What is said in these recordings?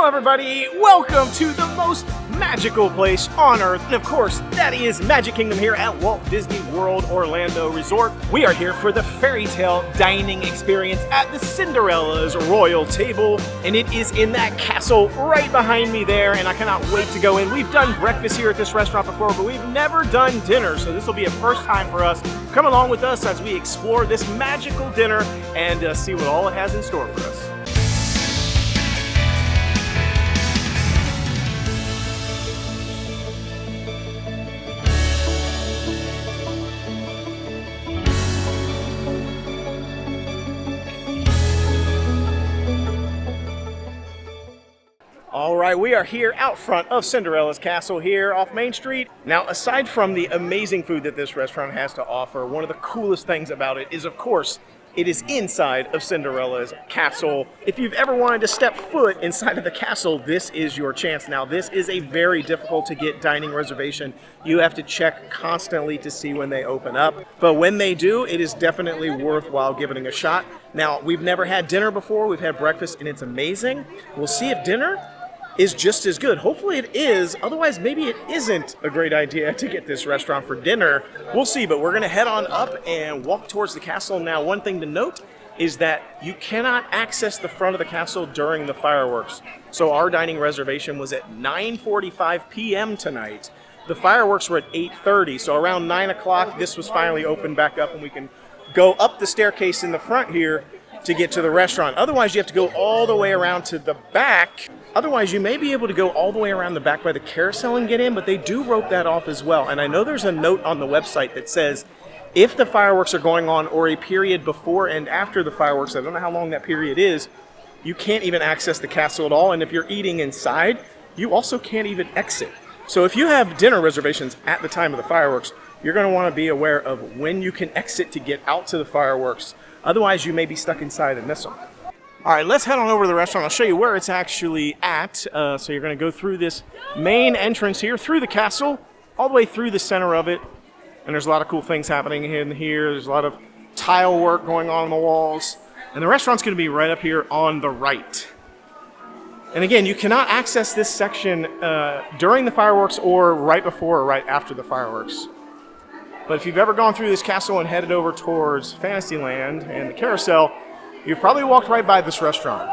everybody, welcome to the most magical place on earth, and of course that is Magic Kingdom here at Walt Disney World Orlando Resort. We are here for the fairy tale dining experience at the Cinderella's Royal Table, and it is in that castle right behind me there, and I cannot wait to go in. We've done breakfast here at this restaurant before, but we've never done dinner, so this will be a first time for us. Come along with us as we explore this magical dinner and see what all it has in store for us. All right, we are here out front of Cinderella's Castle here off Main Street. Now, aside from the amazing food that this restaurant has to offer, one of the coolest things about it is, of course, it is inside of Cinderella's Castle. If you've ever wanted to step foot inside of the castle, this is your chance. Now, this is a very difficult to get dining reservation. You have to check constantly to see when they open up. But when they do, it is definitely worthwhile giving it a shot. Now, we've never had dinner before. We've had breakfast, and it's amazing. We'll see if dinner is just as good. Hopefully it is, otherwise maybe it isn't a great idea to get this restaurant for dinner. We'll see, but we're gonna head on up and walk towards the castle. Now, one thing to note is that you cannot access the front of the castle during the fireworks. So our dining reservation was at 9:45 p.m. tonight. The fireworks were at 8:30, so around 9 o'clock this was finally opened back up and we can go up the staircase in the front here to get to the restaurant. Otherwise, you have to go all the way around to the back. Otherwise, you may be able to go all the way around the back by the carousel and get in, but they do rope that off as well. And I know there's a note on the website that says if the fireworks are going on or a period before and after the fireworks, I don't know how long that period is, you can't even access the castle at all. And if you're eating inside, you also can't even exit. So if you have dinner reservations at the time of the fireworks, you're going to want to be aware of when you can exit to get out to the fireworks. Otherwise, you may be stuck inside and miss them. All right, let's head on over to the restaurant. I'll show you where it's actually at. So you're going to go through this main entrance here, through the castle, all the way through the center of it. And there's a lot of cool things happening in here. There's a lot of tile work going on the walls. And the restaurant's going to be right up here on the right. And again, you cannot access this section during the fireworks or right before or right after the fireworks. But if you've ever gone through this castle and headed over towards Fantasyland and the carousel, you've probably walked right by this restaurant.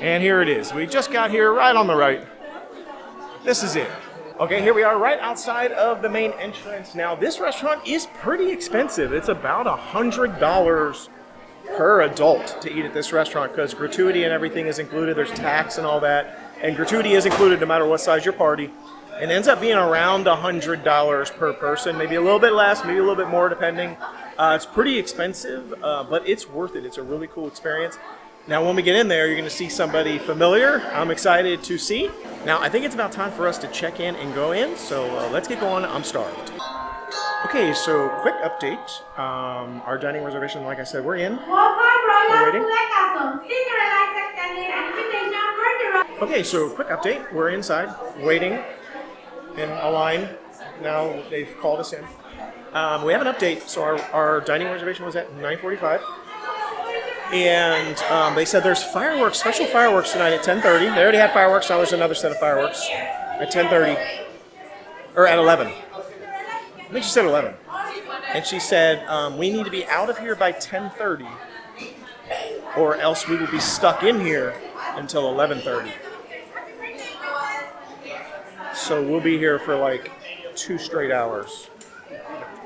And here it is. We just got here right on the right. This is it. Okay, here we are right outside of the main entrance. Now, this restaurant is pretty expensive. It's about $100 per adult to eat at this restaurant because gratuity and everything is included. There's tax and all that. And gratuity is included no matter what size your party. And it ends up being around $100 per person, maybe a little bit less, maybe a little bit more depending. It's pretty expensive, but it's worth it. It's a really cool experience. Now, when we get in there, you're going to see somebody familiar. I'm excited to see. Now, I think it's about time for us to check in and go in, so let's get going. I'm starved. Okay, so quick update. Our dining reservation, like I said, we're in. We're waiting. Okay, so quick update. We're inside, waiting in a line. Now they've called us in. We have an update. So our dining reservation was at 9:45. And they said there's fireworks, special fireworks tonight at 10:30. They already had fireworks. Now there's another set of fireworks at 10:30. Or at 11. I think she said 11. And she said, we need to be out of here by 10:30. Or else we will be stuck in here until 11:30. So we'll be here for like 2 straight hours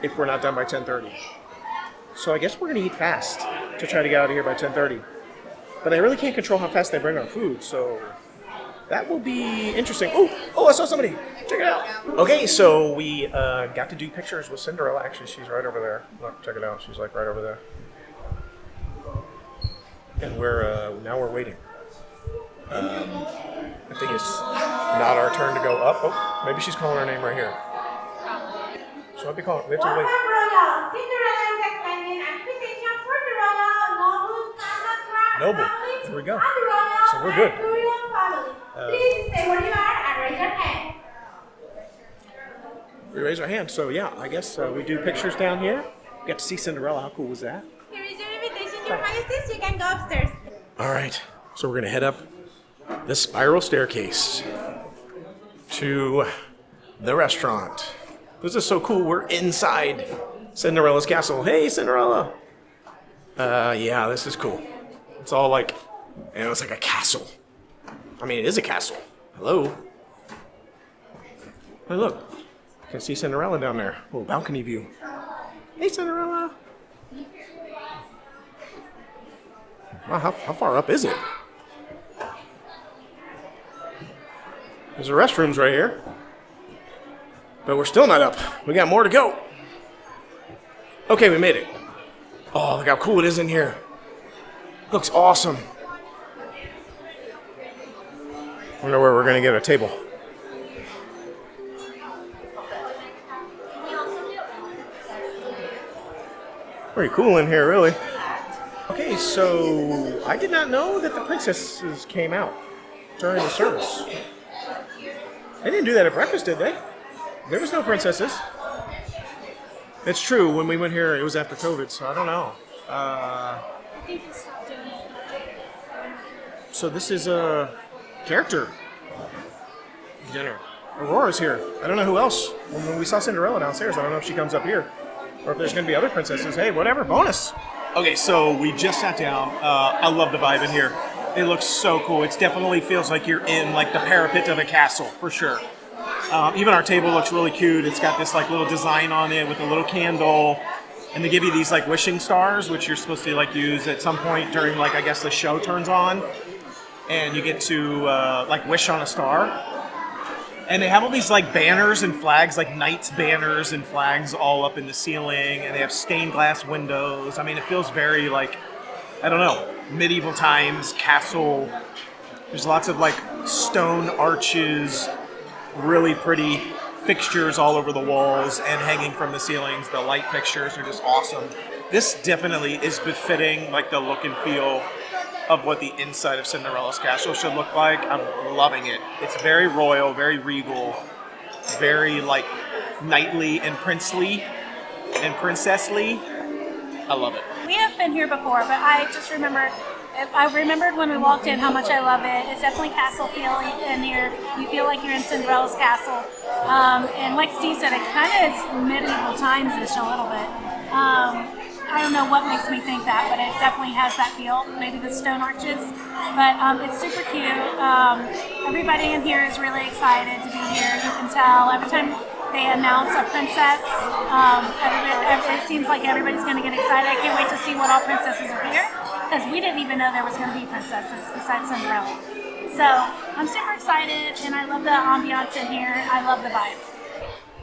if we're not done by 10:30. So I guess we're going to eat fast to try to get out of here by 10:30. But I really can't control how fast they bring our food, so that will be interesting. Oh, I saw somebody. Check it out. Okay, so we got to do pictures with Cinderella. Actually, she's right over there. Look, check it out. She's like right over there. And now we're waiting. I think it's not our turn to go up. Oh, maybe she's calling her name right here. So I'll be calling. We have to wait. Noble. There we go. So we're good. Please say what you are and raise your hand. We raise our hand. So yeah, I guess we do pictures down here. We got to see Cinderella. How cool was that? Here is your invitation, Your Majesty. You can go upstairs. All right. So we're gonna head up the spiral staircase to the restaurant. This is so cool. We're inside Cinderella's castle. Hey, Cinderella. Yeah, this is cool. It's all like, it's like a castle. I mean, it is a castle. Hello. Hey, look. I can see Cinderella down there. Little balcony view. Hey, Cinderella. Wow, how far up is it? There's the restrooms right here. But we're still not up. We got more to go. Okay, we made it. Oh, look how cool it is in here. Looks awesome. Wonder where we're gonna get a table. Pretty cool in here, really. Okay, so I did not know that the princesses came out during the service. They didn't do that at breakfast, did they? There was no princesses. It's true, when we went here, it was after COVID, so I don't know. So this is a character dinner. Aurora's here. I don't know who else. When we saw Cinderella downstairs, I don't know if she comes up here or if there's going to be other princesses. Hey, whatever, bonus. Okay, so we just sat down. I love the vibe in here. It looks so cool. It definitely feels like you're in like the parapet of a castle, for sure. Even our table looks really cute. It's got this like little design on it with a little candle. And they give you these like wishing stars, which you're supposed to like use at some point during like, I guess the show turns on. And you get to like wish on a star. And they have all these like banners and flags, like knights banners and flags all up in the ceiling. And they have stained glass windows. I mean, it feels very like, I don't know, medieval times, castle. There's lots of like stone arches, really pretty fixtures all over the walls and hanging from the ceilings. The light fixtures are just awesome. This definitely is befitting like the look and feel of what the inside of Cinderella's Castle should look like. I'm loving it. It's very royal, very regal, very like knightly and princely and princessly. I love it. We have been here before, but I remembered when we walked in how much I love it. It's definitely castle feeling in here. You feel like you're in Cinderella's castle. And like Steve said, it kind of is medieval times-ish a little bit. I don't know what makes me think that, but it definitely has that feel. Maybe the stone arches. But it's super cute. Everybody in here is really excited to be here. You can tell every time they announce a princess, it seems like everybody's going to get excited. I can't wait to see what all princesses are here, because we didn't even know there was going to be princesses besides Cinderella. So I'm super excited, and I love the ambiance in here. I love the vibe.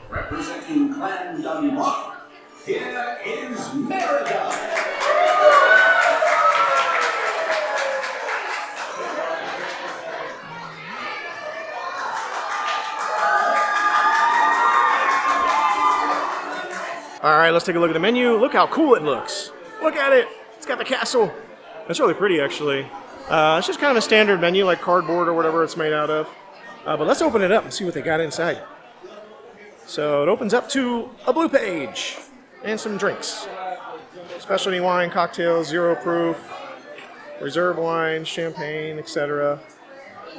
Representing Clan Denmark, here is Merida. All right, let's take a look at the menu. Look how cool it looks. Look at it. It's got the castle. It's really pretty, actually. It's just kind of a standard menu, like cardboard or whatever it's made out of. But let's open it up and see what they got inside. So it opens up to a blue page and some drinks. Specialty wine, cocktails, 0 proof, reserve wine, champagne, etc.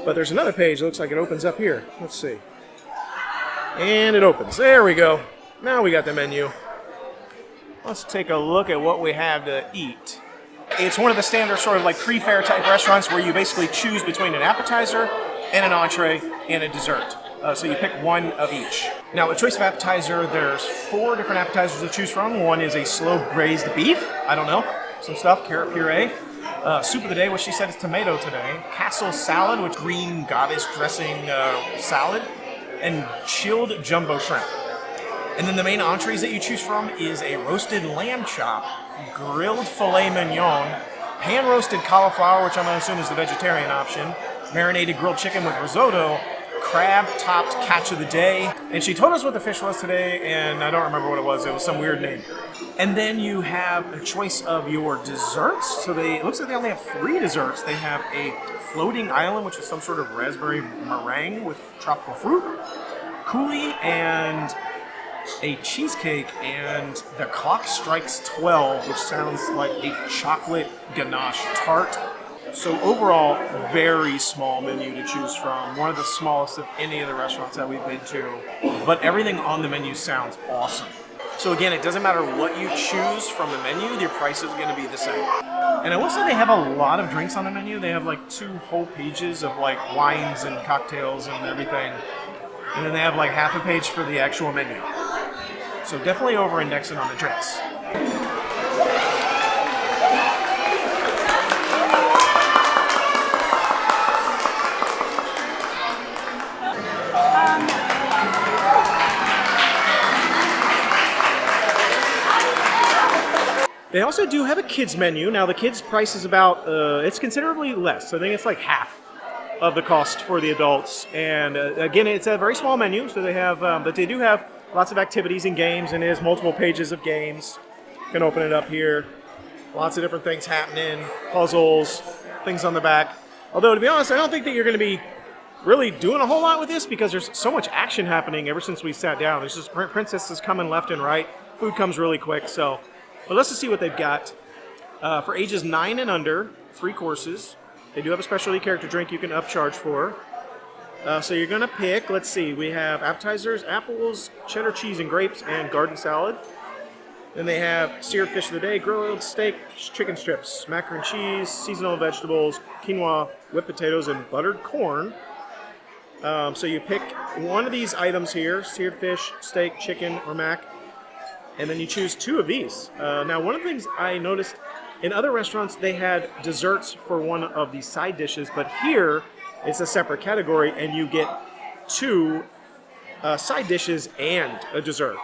But there's another page that looks like it opens up here. Let's see. And it opens. There we go. Now we got the menu. Let's take a look at what we have to eat. It's one of the standard sort of like pre-fare type restaurants where you basically choose between an appetizer and an entree and a dessert. So you pick one of each. Now, a choice of appetizer, there's 4 different appetizers to choose from. One is a slow braised beef. I don't know. Some stuff, carrot puree. Soup of the day, which she said is tomato today. Castle salad, with green goddess dressing salad. And chilled jumbo shrimp. And then the main entrees that you choose from is a roasted lamb chop, grilled filet mignon, pan-roasted cauliflower, which I'm going to assume is the vegetarian option, marinated grilled chicken with risotto, crab-topped catch of the day. And she told us what the fish was today, and I don't remember what it was. It was some weird name. And then you have a choice of your desserts. So it looks like they only have 3 desserts. They have a floating island, which is some sort of raspberry meringue with tropical fruit, coulis, and a cheesecake, and the clock strikes 12, which sounds like a chocolate ganache tart. So overall, very small menu to choose from. One of the smallest of any of the restaurants that we've been to. But everything on the menu sounds awesome. So again, it doesn't matter what you choose from the menu, your price is going to be the same. And I will say they have a lot of drinks on the menu. They have like 2 whole pages of like wines and cocktails and everything. And then they have like half a page for the actual menu. So definitely over-indexing on the drinks. They also do have a kids menu. Now the kids price is about, it's considerably less. I think it's like half of the cost for the adults. And again, it's a very small menu, so they have, but they do have lots of activities and games, and it has multiple pages of games. You can open it up here. Lots of different things happening, puzzles, things on the back. Although to be honest, I don't think that you're gonna be really doing a whole lot with this because there's so much action happening ever since we sat down. There's just princesses coming left and right. Food comes really quick, so. But let's just see what they've got. For ages 9 and under, 3 courses. They do have a specialty character drink you can upcharge for. So you're going to pick, let's see, we have appetizers, apples, cheddar cheese and grapes, and garden salad. Then they have seared fish of the day, grilled steak, chicken strips, macaroni and cheese, seasonal vegetables, quinoa, whipped potatoes, and buttered corn. So you pick one of these items here, seared fish, steak, chicken, or mac. And then you choose 2 of these. Now, one of the things I noticed in other restaurants, they had desserts for one of these side dishes, but here it's a separate category, and you get 2 side dishes and a dessert.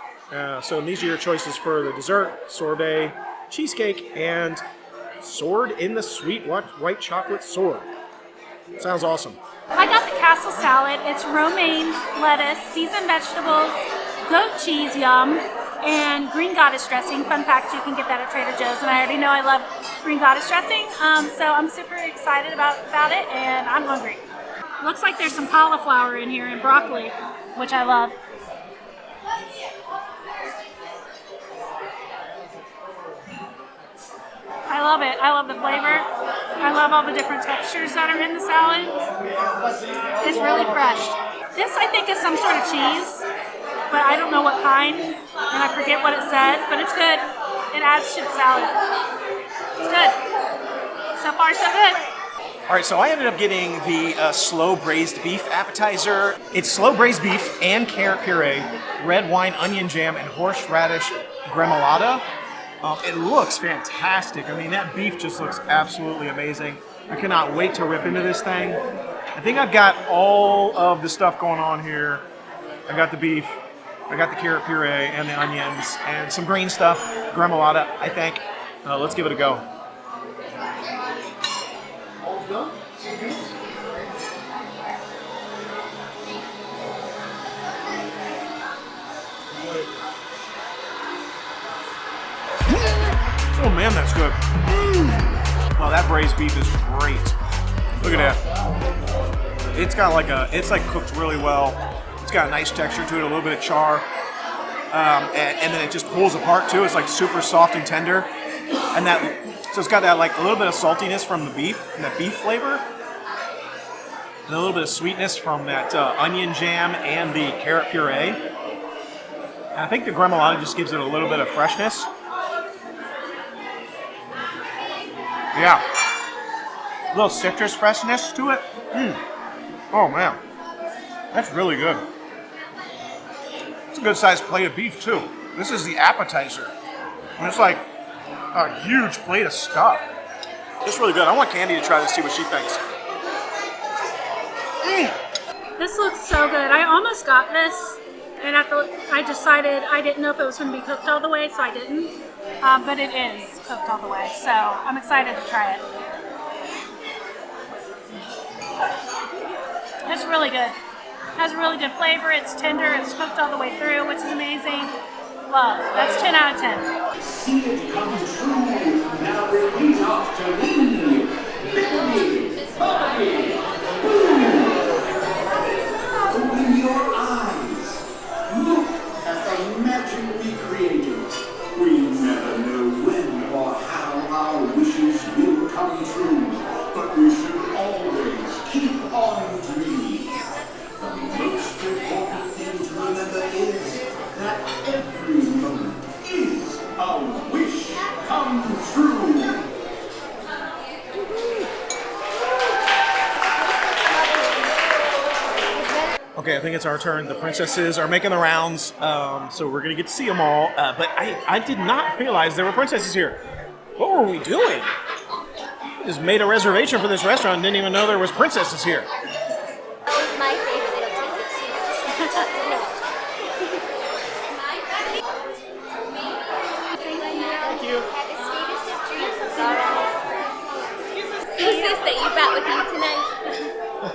So these are your choices for the dessert: sorbet, cheesecake, and sword in the sweet white chocolate sword. Sounds awesome. I got the castle salad. It's romaine, lettuce, seasoned vegetables, goat cheese, yum, and green goddess dressing. Fun fact, you can get that at Trader Joe's, and I already know I love green goddess dressing, so I'm super excited about it, and I'm hungry. Looks like there's some cauliflower in here and broccoli, which I love. I love it. I love the flavor. I love all the different textures that are in the salad. It's really fresh. This, I think, is some sort of cheese, but I don't know what kind, and I forget what it said, but it's good. It adds to the salad. It's good. So far, so good. All right, so I ended up getting the slow braised beef appetizer. It's slow braised beef and carrot puree, red wine onion jam, and horseradish gremolata. It looks fantastic. I mean, that beef just looks absolutely amazing. I cannot wait to rip into this thing. I think I've got all of the stuff going on here. I got the beef, I got the carrot puree and the onions, and some green stuff, gremolata, I think. Let's give it a go. Oh man, that's good. Wow, that braised beef is great. Look at that. It's got like it's like cooked really well. It's got a nice texture to it, a little bit of char. And then it just pulls apart too. It's like super soft and tender. And so it's got that like a little bit of saltiness from the beef, and that beef flavor. And a little bit of sweetness from that onion jam and the carrot puree. And I think the gremolata just gives it a little bit of freshness. Yeah. A little citrus freshness to it. Oh man. That's really good. It's a good sized plate of beef too. This is the appetizer. And it's like a huge plate of stuff. It's really good. I want Candy to try this, see what she thinks. This looks so good. I almost got this, and I decided I didn't know if it was going to be cooked all the way, so I didn't. But it is cooked all the way, so I'm excited to try it. It's really good. It has a really good flavor. It's tender. It's cooked all the way through, which is amazing. Love. That's 10 out of 10. See it come true. Now repeat after me. Bippity, boppity, boom. Open your eyes. Look at the magic we created. We never know when or how our wishes will come true, but we Okay, I think it's our turn. The princesses are making the rounds, so we're gonna get to see them all. But I did not realize there were princesses here. What were we doing? We just made a reservation for this restaurant and didn't even know there was princesses here. That was my favorite little ticket too. Thank you. Who's this that you brought with you tonight?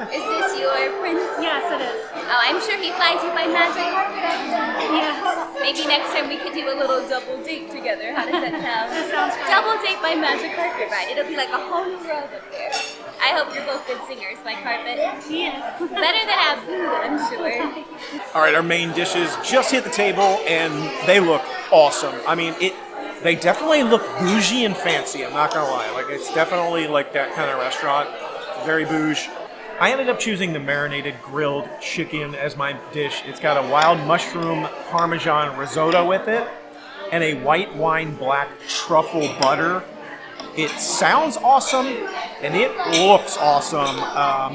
Is this your prince? Yes, it is. Oh, I'm sure he flies you by magic carpet every time. Yes. Maybe next time we could do a little double date together. How does that sound? That sounds great. Double date by magic carpet ride. It'll be like a whole new world up there. I hope you're both good singers by carpet. Yes. Better than Abu, I'm sure. All right, our main dishes just hit the table, and they look awesome. I mean, they definitely look bougie and fancy. I'm not gonna lie. Like, it's definitely like that kind of restaurant. Very bougie. I ended up choosing the marinated grilled chicken as my dish. It's got a wild mushroom parmesan risotto with it, and a white wine black truffle butter. It sounds awesome, and it looks awesome.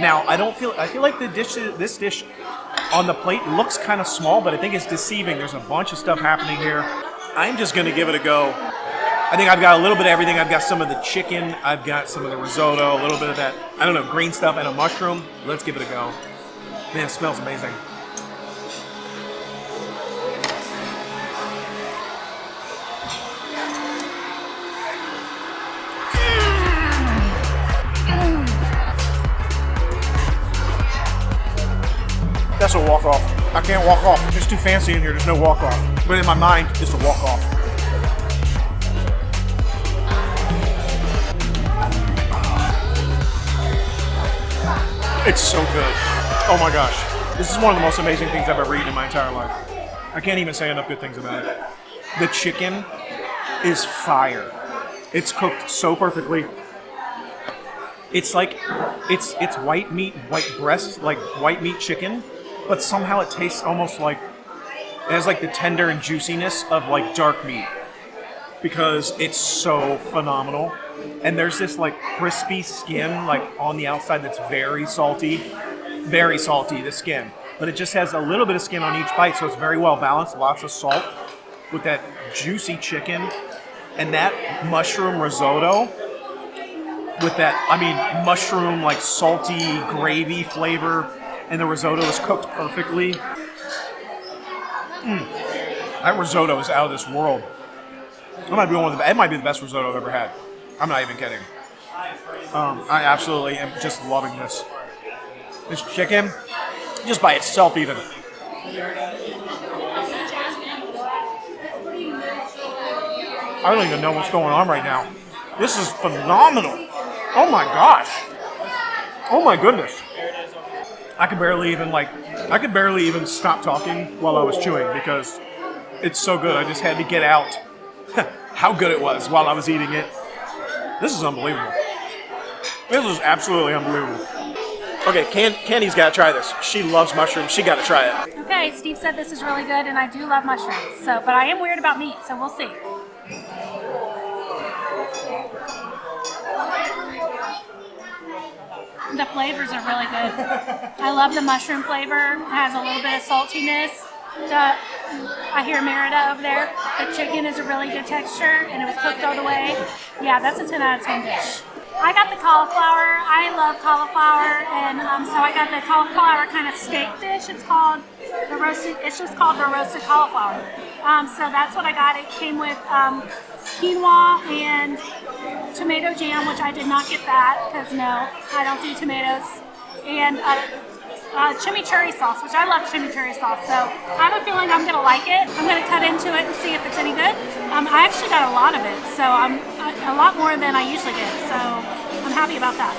Now, I feel like this dish on the plate looks kind of small, but I think it's deceiving. There's a bunch of stuff happening here. I'm just gonna give it a go. I think I've got a little bit of everything. I've got some of the chicken, I've got some of the risotto, a little bit of that, I don't know, green stuff, and a mushroom. Let's give it a go. Man, it smells amazing. That's a walk off. I can't walk off. It's too fancy in here. There's no walk off. But in my mind, it's a walk off. It's so good. Oh my gosh. This is one of the most amazing things I've ever eaten in my entire life. I can't even say enough good things about it. The chicken is fire. It's cooked so perfectly. It's like, it's white meat, white breast, like white meat chicken, but somehow it tastes almost like, it has like the tender and juiciness of like dark meat because it's so phenomenal. And there's this like crispy skin like on the outside that's very salty, the skin. But it just has a little bit of skin on each bite, so it's very well balanced, lots of salt with that juicy chicken and that mushroom risotto with that, I mean, mushroom like salty gravy flavor, and the risotto is cooked perfectly. That risotto is out of this world. It might be the best risotto I've ever had. I'm not even kidding. I absolutely am just loving this. This chicken, just by itself even. I don't even know what's going on right now. This is phenomenal. Oh my gosh. Oh my goodness. I could barely even stop talking while I was chewing because it's so good. I just had to get out how good it was while I was eating it. This is unbelievable. This is absolutely unbelievable. Okay, Candy's got to try this. She loves mushrooms. She got to try it. Okay, Steve said this is really good, and I do love mushrooms. So, but I am weird about meat, so we'll see. The flavors are really good. I love the mushroom flavor. It has a little bit of saltiness. I hear Merida over there. The chicken is a really good texture, and it was cooked all the way. Yeah, that's a 10 out of 10 dish. I got the cauliflower. I love cauliflower, and so I got the cauliflower kind of steak dish. It's called the roasted. It's just called the roasted cauliflower. So that's what I got. It came with quinoa and tomato jam, which I did not get that because no, I don't do tomatoes, and chimichurri sauce, which I love chimichurri sauce. So I have a feeling I'm gonna like it. I'm gonna cut into it and see if it's any good. I actually got a lot of it, so I'm a lot more than I usually get. So I'm happy about that.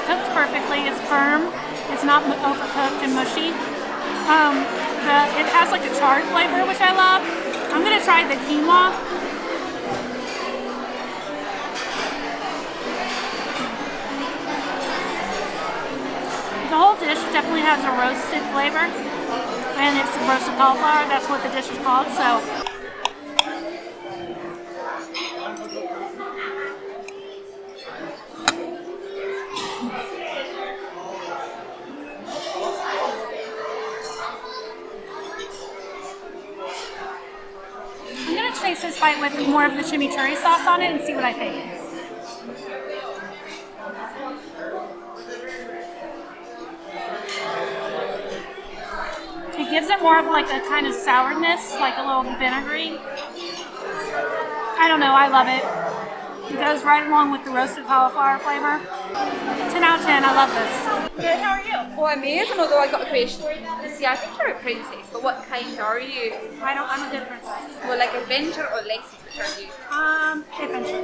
Cooked perfectly. It's firm. It's not overcooked and mushy. It has like a charred flavor, which I love. I'm gonna try the quinoa. The whole dish definitely has a roasted flavor, and it's roasted cauliflower. That's what the dish is called. So. I'm gonna taste this bite with more of the chimichurri sauce on it and see what I think. It gives it more of like a kind of sourness, like a little vinegary. I don't know, I love it. It goes right along with the roasted cauliflower flavor. 10 out of 10, I love this. Good, how are you? Oh, amazing, although I got a question. See, I think you're a princess, but what kind are you? I'm a good princess. Well, like adventure or lessons, which are you? Adventure.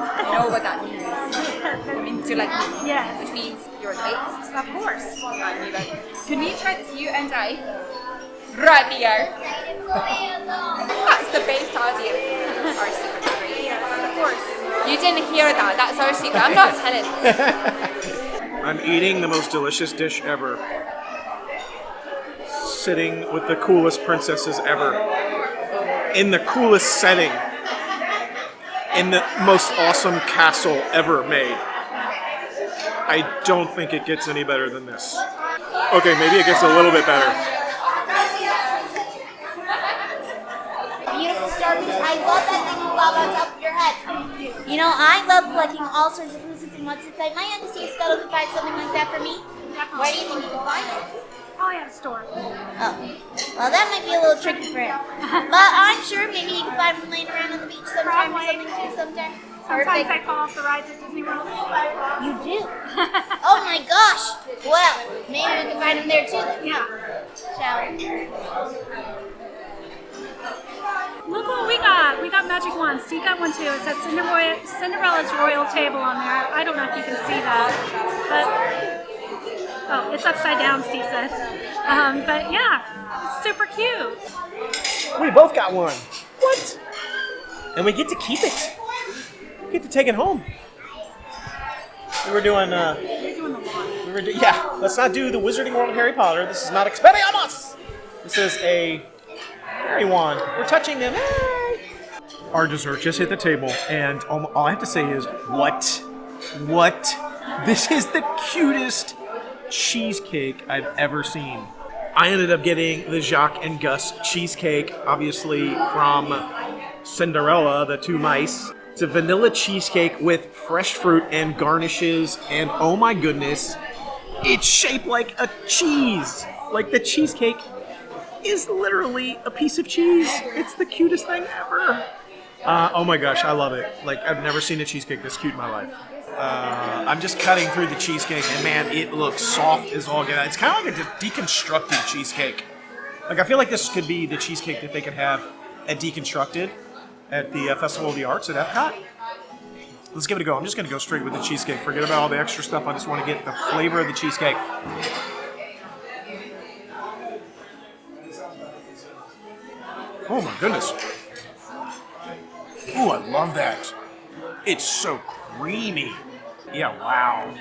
I know what that means. I mean, do you like me? Yes. Which means you're the best. Of course. I knew that. Can we try this, you and I? Right here. That's the best idea. Our secret ingredient. Of course. You didn't hear that. That's our secret. I'm not telling. I'm eating the most delicious dish ever. Sitting with the coolest princesses ever. In the coolest setting. In the most awesome castle ever made. I don't think it gets any better than this. Okay, maybe it gets a little bit better. Beautiful starfish. I love that thing you love on top of your head. You know, I love collecting all sorts of lizards and what's inside. My aunt to see if Scuttle could find something like that for me. Where do you think you can find it? Probably at a store. Oh, well, that might be a little tricky for him. But I'm sure maybe you can find him laying around on the beach sometime or something too sometime. Sometimes I fall off the rides at Disney World. You do? Oh my gosh! Well, maybe we can find him there too then. Yeah. Shall we? Look what we got. We got magic wands. Steve got one too. It says Cinderella's Royal Table on there. I don't know if you can see that. But, oh, it's upside down, Steve said. But yeah, it's super cute. We both got one. What? And we get to keep it. We get to take it home. We were doing, yeah, let's not do the Wizarding World of Harry Potter. This is not Expelliarmus. This is a fairy wand. We're touching them. Hey. Our dessert just hit the table, and all I have to say is, what? This is the cutest cheesecake I've ever seen. I ended up getting the Jacques and Gus cheesecake, obviously from Cinderella, the two mice. It's a vanilla cheesecake with fresh fruit and garnishes, and oh my goodness, it's shaped like a cheese. Like the cheesecake is literally a piece of cheese. It's the cutest thing ever. Oh my gosh, I love it. Like, I've never seen a cheesecake this cute in my life. I'm just cutting through the cheesecake, and man, it looks soft as all get out. It's kind of like a deconstructed cheesecake. Like, I feel like this could be the cheesecake that they could have at Deconstructed at the Festival of the Arts at Epcot. Let's give it a go. I'm just going to go straight with the cheesecake. Forget about all the extra stuff. I just want to get the flavor of the cheesecake. Oh my goodness. Ooh, I love that. It's so creamy. Yeah, wow.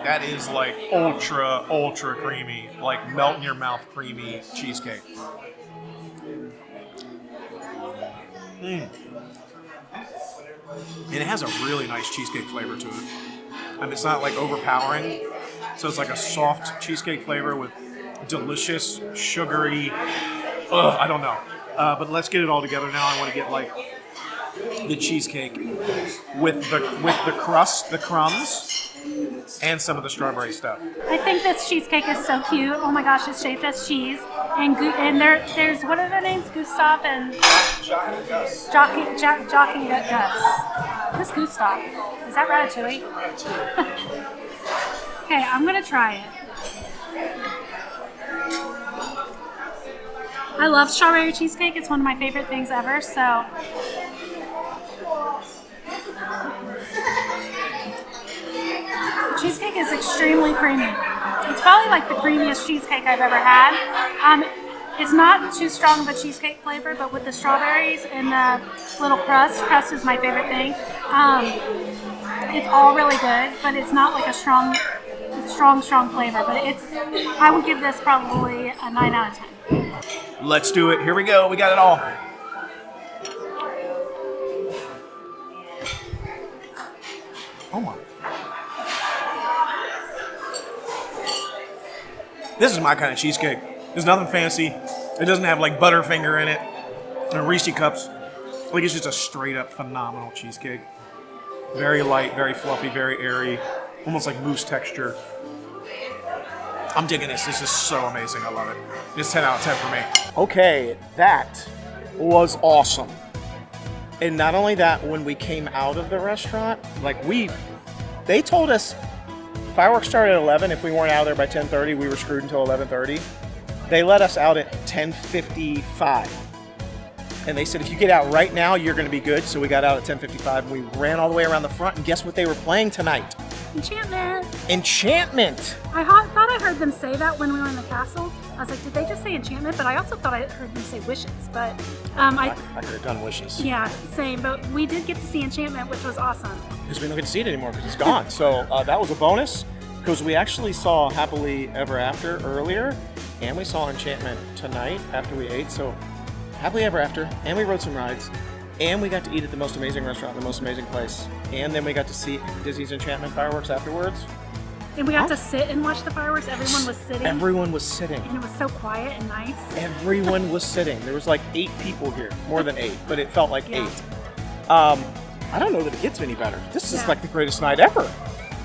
That is like ultra, ultra creamy. Like melt in your mouth creamy cheesecake. And it has a really nice cheesecake flavor to it. I mean, it's not like overpowering. So it's like a soft cheesecake flavor with delicious, sugary, I don't know. But let's get it all together now. I want to get like the cheesecake with the crust, the crumbs, and some of the strawberry stuff. I think this cheesecake is so cute. Oh my gosh, it's shaped as cheese. And there's, what are their names? Gustav and... Jacques and Gus. Jacques and Gus. Who's Gustav? Is that Ratatouille? Okay, I'm gonna try it. I love strawberry cheesecake. It's one of my favorite things ever, so... The cheesecake is extremely creamy. It's probably like the creamiest cheesecake I've ever had. It's not too strong of a cheesecake flavor, but with the strawberries and the little crust is my favorite thing. It's all really good, but it's not like a strong strong flavor, but I would give this probably a 9 out of 10. Let's do it. Here we go. We got it all. Oh my. This is my kind of cheesecake. There's nothing fancy. It doesn't have like Butterfinger in it and Reese cups. Like it's just a straight up phenomenal cheesecake. Very light, very fluffy, very airy, almost like mousse texture. I'm digging this. This is so amazing. I love it. It's 10 out of 10 for me. Okay, that was awesome. And not only that, when we came out of the restaurant, like they told us fireworks started at 11. If we weren't out there by 10:30, we were screwed until 11:30. They let us out at 10:55. And they said, if you get out right now, you're going to be good. So we got out at 10:55. We ran all the way around the front. And guess what they were playing tonight? Enchantment. Enchantment. I thought I heard them say that when we were in the castle. I was like, did they just say enchantment? But I also thought I heard them say wishes. But I could have done wishes. Yeah, same. But we did get to see enchantment, which was awesome. Because we don't get to see it anymore because it's gone. So that was a bonus. Because we actually saw Happily Ever After earlier. And we saw Enchantment tonight after we ate. So Happily Ever After. And we rode some rides. And we got to eat at the most amazing restaurant, the most amazing place. And then we got to see Disney's Enchantment fireworks afterwards. And we got to sit and watch the fireworks. Everyone was sitting. Everyone was sitting. And it was so quiet and nice. Everyone was sitting. There was like 8 people here. More than 8, but it felt like 8. I don't know that it gets any better. This is like the greatest night ever.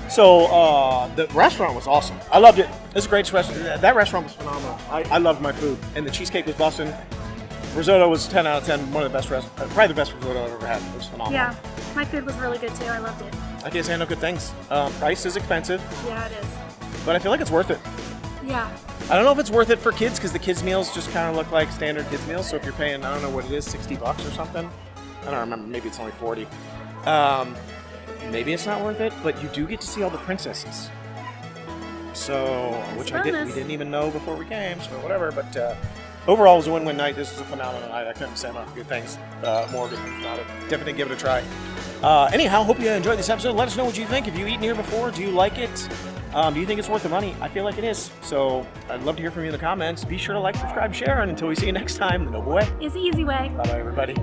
So the restaurant was awesome. I loved it. It was the greatest restaurant. That restaurant was phenomenal. I loved my food. And the cheesecake was busting. Risotto was 10 out of 10. One of the best restaurants. Probably the best risotto I've ever had. It was phenomenal. Yeah, my food was really good too. I loved it. I can't say no good things. Price is expensive. Yeah, it is. But I feel like it's worth it. Yeah. I don't know if it's worth it for kids because the kids' meals just kind of look like standard kids' meals. So if you're paying, I don't know what it is, $60 or something. I don't remember. Maybe it's only 40. Maybe it's not worth it, but you do get to see all the princesses. So, which we didn't even know before we came. So whatever. But overall, it was a win-win night. This was a phenomenal night. I couldn't say enough good things, more good things about it. Definitely give it a try. Anyhow, hope you enjoyed this episode. Let us know what you think. If you've eaten here before, do you like it? Do you think it's worth the money? I feel like it is. So I'd love to hear from you in the comments. Be sure to like, subscribe, share, and until we see you next time, the Noble Way is the easy way. Bye-bye, everybody.